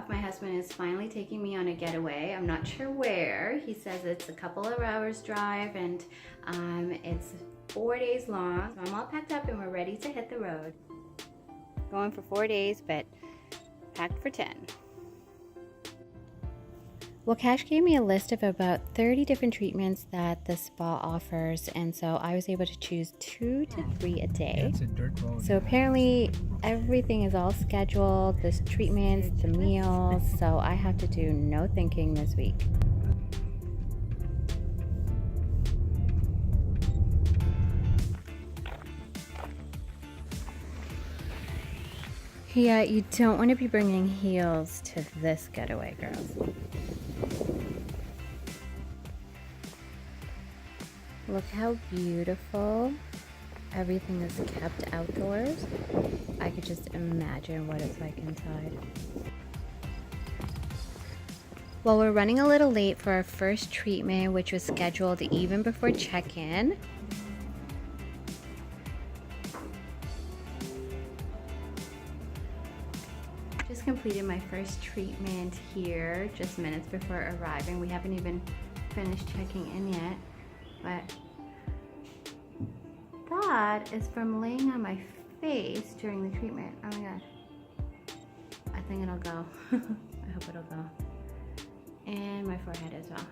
off. My husband is finally taking me on a getaway. I'm not sure where. He says it's a couple of hours drive and it's 4 days long. So I'm all packed up and we're ready to hit the road. Going for 4 days, but packed for 10. Well, Cash gave me a list of about 30 different treatments that the spa offers, and so I was able to choose 2 to 3 a day. So apparently everything is all scheduled, the treatments, the meals, so I have to do no thinking this week. Yeah, you don't want to be bringing heels to this getaway, girls. Look how beautiful everything is kept outdoors. I could just imagine what it's like inside. Well, we're running a little late for our first treatment, which was scheduled even before check-in. Just completed my first treatment here just minutes before arriving. We haven't even finished checking in yet, but that is from laying on my face during the treatment. Oh my god. I think it'll go. I hope it'll go. And my forehead as well.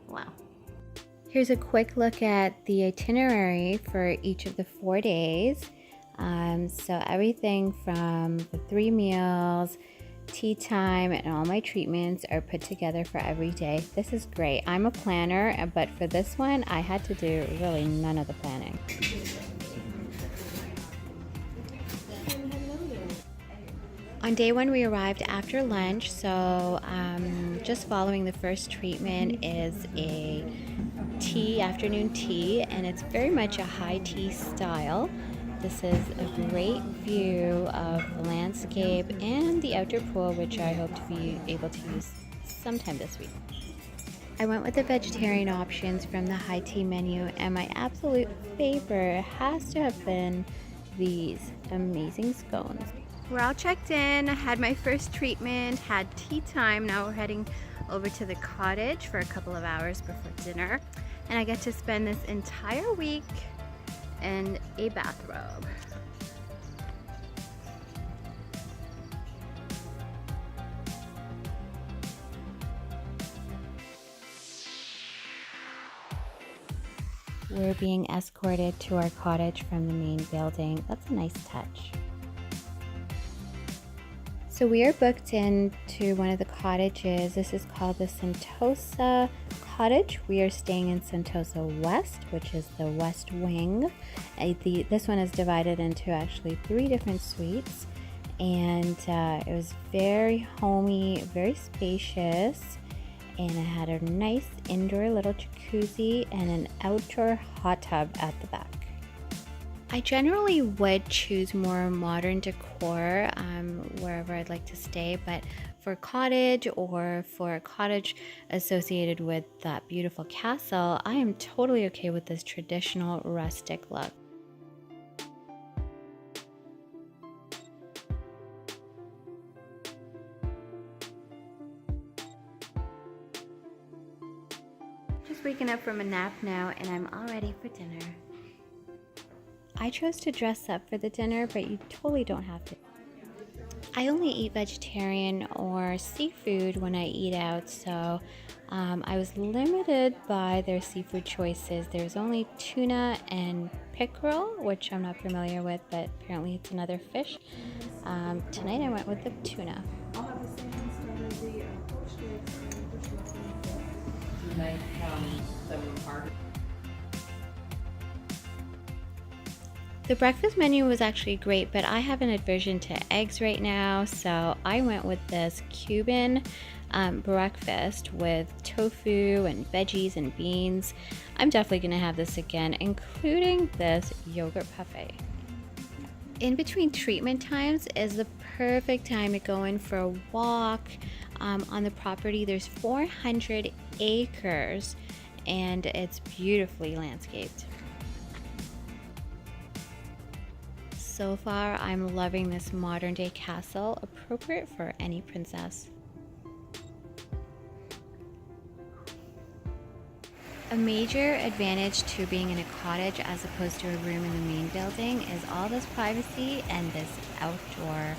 Wow. Here's a quick look at the itinerary for each of the 4 days. So everything from the 3 meals, tea time, and all my treatments are put together for every day. This is great. I'm a planner, but for this one, I had to do really none of the planning. On day 1, we arrived after lunch, so just following the first treatment is a afternoon tea, and it's very much a high tea style. This is a great view of the landscape and the outdoor pool, which I hope to be able to use sometime this week. I went with the vegetarian options from the high tea menu, and my absolute favorite has to have been these amazing scones. We're all checked in, had my first treatment, had tea time. Now we're heading over to the cottage for a couple of hours before dinner, and I get to spend this entire week in a bathrobe. We're being escorted to our cottage from the main building. That's a nice touch. So we are booked into one of the cottages. This is called the Sentosa Cottage. We are staying in Sentosa West, which is the west wing. This one is divided into actually 3 different suites, and it was very homey, very spacious, and it had a nice indoor little jacuzzi and an outdoor hot tub at the back. I generally would choose more modern decor wherever I'd like to stay, but for a cottage or for a cottage associated with that beautiful castle, I am totally okay with this traditional rustic look. Just waking up from a nap now, and I'm all ready for dinner. I chose to dress up for the dinner, but you totally don't have to. I only eat vegetarian or seafood when I eat out, so I was limited by their seafood choices. There's only tuna and pickerel, which I'm not familiar with, but apparently it's another fish. Tonight I went with the tuna. I'll have the same instead of the poached eggs and bush muffins. Do you like some hard? The breakfast menu was actually great, but I have an aversion to eggs right now, so I went with this Cuban breakfast with tofu and veggies and beans. I'm definitely going to have this again, including this yogurt parfait. In between treatment times is the perfect time to go in for a walk on the property. There's 400 acres and it's beautifully landscaped. So far, I'm loving this modern day castle, appropriate for any princess. A major advantage to being in a cottage as opposed to a room in the main building is all this privacy and this outdoor,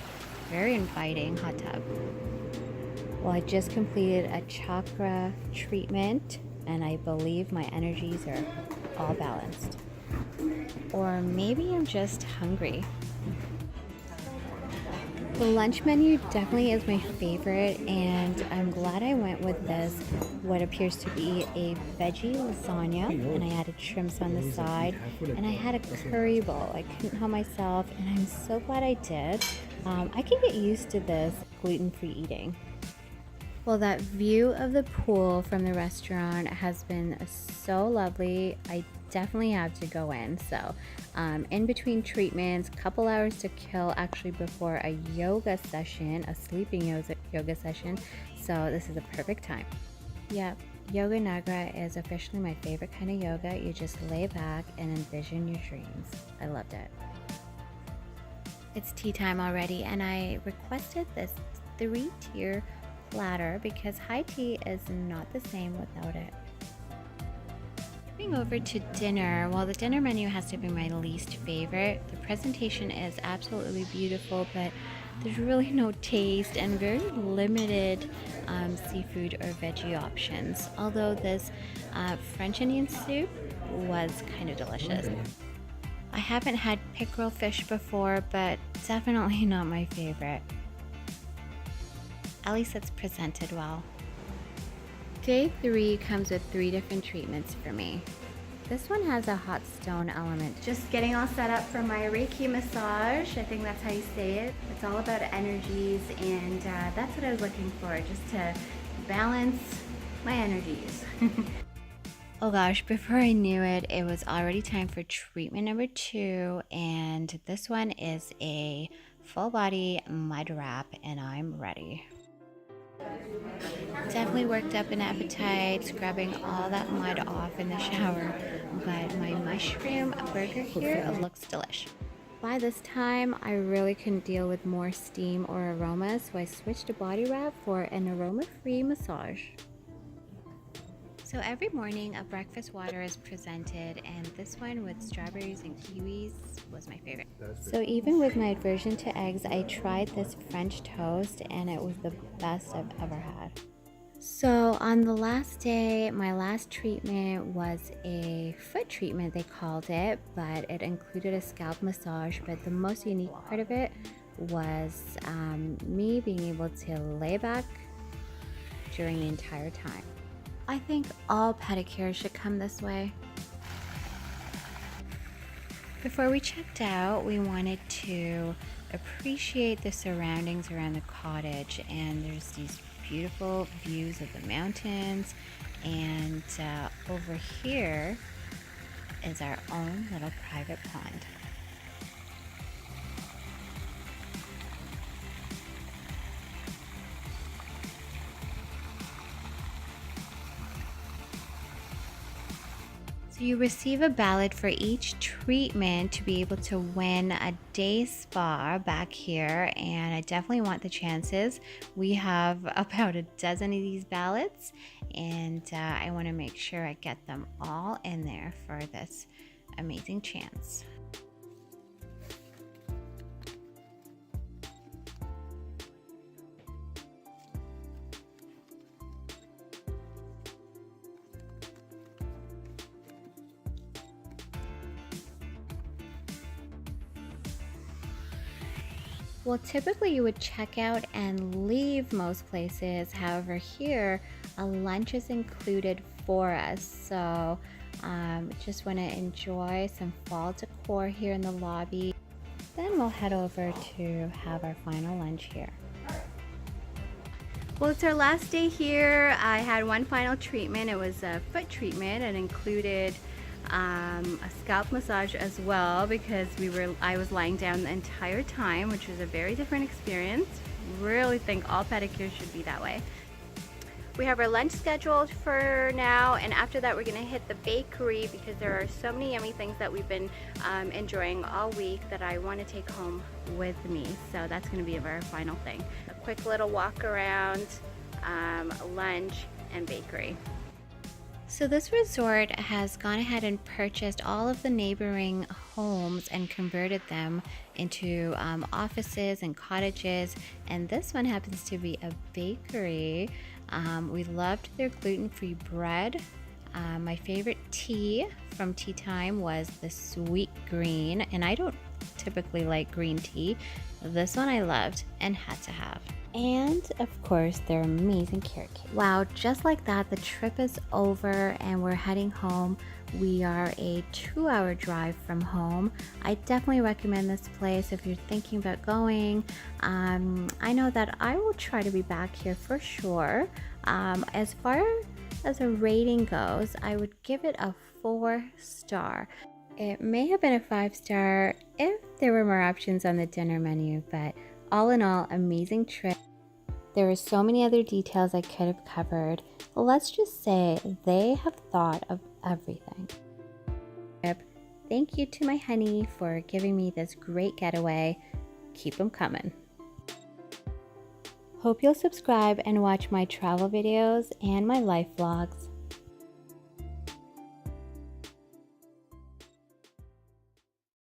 very inviting hot tub. Well, I just completed a chakra treatment and I believe my energies are all balanced. Or maybe I'm just hungry. The lunch menu definitely is my favorite, and I'm glad I went with this, what appears to be a veggie lasagna, and I added shrimps on the side, and I had a curry bowl. I couldn't help myself, and I'm so glad I did. I can get used to this gluten-free eating. Well, that view of the pool from the restaurant has been so lovely. I definitely have to go in. So in between treatments, couple hours to kill actually before a yoga session, a sleeping yoga session. So this is a perfect time. Yep, Yoga Nagra is officially my favorite kind of yoga. You just lay back and envision your dreams. I loved it. It's tea time already, and I requested this 3-tier platter because high tea is not the same without it. Moving over to dinner, while the dinner menu has to be my least favorite, the presentation is absolutely beautiful, but there's really no taste and very limited seafood or veggie options. Although this French onion soup was kind of delicious. I haven't had pickerel fish before, but definitely not my favorite. At least it's presented well. Day 3 comes with 3 different treatments for me. This one has a hot stone element. Just getting all set up for my Reiki massage. I think that's how you say it. It's all about energies, and that's what I was looking for, just to balance my energies. Oh gosh, before I knew it, it was already time for treatment number 2, and this one is a full body mud wrap, and I'm ready. Definitely worked up an appetite, scrubbing all that mud off in the shower, but my mushroom burger here looks delish. By this time, I really couldn't deal with more steam or aroma, so I switched to body wrap for an aroma-free massage. So every morning a breakfast water is presented, and this one with strawberries and kiwis was my favorite. So even with my aversion to eggs, I tried this French toast and it was the best I've ever had. So on the last day, my last treatment was a foot treatment, they called it, but it included a scalp massage. But the most unique part of it was me being able to lay back during the entire time. I think all pedicures should come this way. Before we checked out, we wanted to appreciate the surroundings around the cottage, and there's these beautiful views of the mountains, and over here is our own little private pond. So you receive a ballot for each treatment to be able to win a day spa back here, and I definitely want the chances. We have about a dozen of these ballots, and I want to make sure I get them all in there for this amazing chance. Well, typically you would check out and leave most places. However, here a lunch is included for us. So just want to enjoy some fall decor here in the lobby. Then we'll head over to have our final lunch here. Well, it's our last day here. I had one final treatment. It was a foot treatment. It included a scalp massage as well, because I was lying down the entire time, which was a very different experience. Really think all pedicures should be that way. We have our lunch scheduled for now, and after that we're gonna hit the bakery because there are so many yummy things that we've been enjoying all week that I want to take home with me. So that's gonna be our final thing. A quick little walk around, lunch, and bakery. So this resort has gone ahead and purchased all of the neighboring homes and converted them into offices and cottages, and this one happens to be a bakery. We loved their gluten-free bread. My favorite tea from Tea Time was the sweet green, and I don't typically like green tea. This one I loved and had to have. And of course, their amazing carrot cake. Wow, just like that, the trip is over and we're heading home. We are a 2-hour drive from home. I definitely recommend this place if you're thinking about going. I know that I will try to be back here for sure. As far as a rating goes, I would give it a 4-star. It may have been a 5-star if there were more options on the dinner menu, but all in all, amazing trip. There are so many other details I could have covered. Let's just say they have thought of everything. Thank you to my honey for giving me this great getaway. Keep them coming. Hope you'll subscribe and watch my travel videos and my life vlogs.